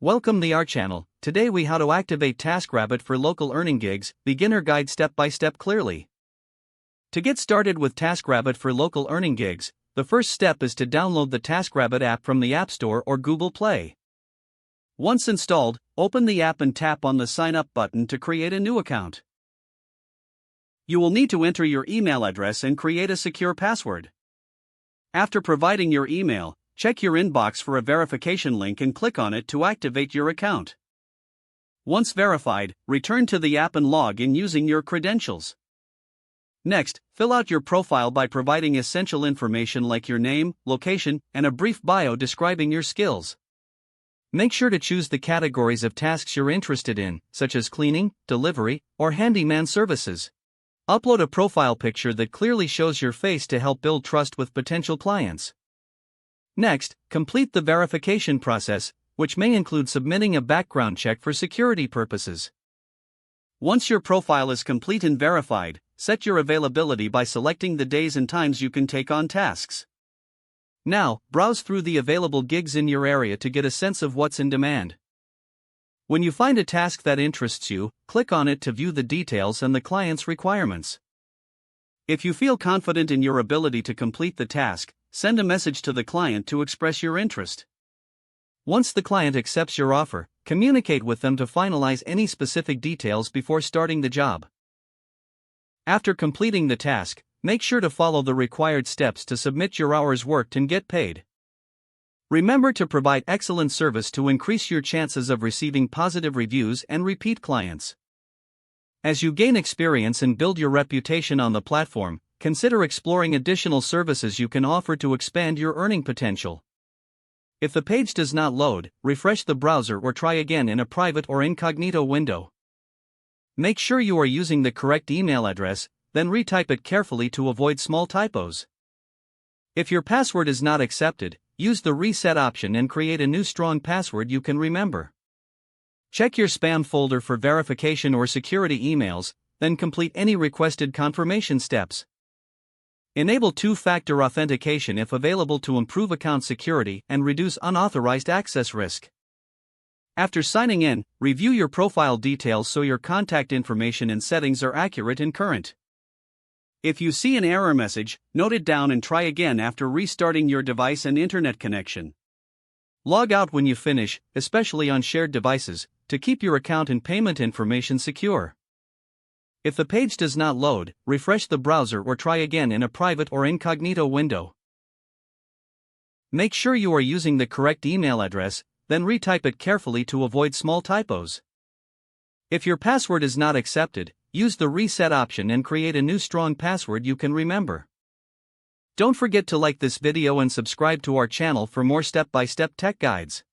Welcome to our channel. Today we how to activate TaskRabbit for local earning gigs, beginner guide step by step clearly. To get started with TaskRabbit for local earning gigs, the first step is to download the TaskRabbit app from the App Store or Google Play. Once installed, open the app and tap on the Sign Up button to create a new account. You will need to enter your email address and create a secure password. After providing your email, check your inbox for a verification link and click on it to activate your account. Once verified, return to the app and log in using your credentials. Next, fill out your profile by providing essential information like your name, location, and a brief bio describing your skills. Make sure to choose the categories of tasks you're interested in, such as cleaning, delivery, or handyman services. Upload a profile picture that clearly shows your face to help build trust with potential clients. Next, complete the verification process, which may include submitting a background check for security purposes. Once your profile is complete and verified, set your availability by selecting the days and times you can take on tasks. Now, browse through the available gigs in your area to get a sense of what's in demand. When you find a task that interests you, click on it to view the details and the client's requirements. If you feel confident in your ability to complete the task, send a message to the client to express your interest. Once the client accepts your offer, communicate with them to finalize any specific details before starting the job. After completing the task, make sure to follow the required steps to submit your hours worked and get paid. Remember to provide excellent service to increase your chances of receiving positive reviews and repeat clients. As you gain experience and build your reputation on the platform, consider exploring additional services you can offer to expand your earning potential. If the page does not load, refresh the browser or try again in a private or incognito window. Make sure you are using the correct email address, then retype it carefully to avoid small typos. If your password is not accepted, use the reset option and create a new strong password you can remember. Check your spam folder for verification or security emails, then complete any requested confirmation steps. Enable two-factor authentication if available to improve account security and reduce unauthorized access risk. After signing in, review your profile details so your contact information and settings are accurate and current. If you see an error message, note it down and try again after restarting your device and internet connection. Log out when you finish, especially on shared devices, to keep your account and payment information secure. If the page does not load, refresh the browser or try again in a private or incognito window. Make sure you are using the correct email address, then retype it carefully to avoid small typos. If your password is not accepted, use the reset option and create a new strong password you can remember. Don't forget to like this video and subscribe to our channel for more step-by-step tech guides.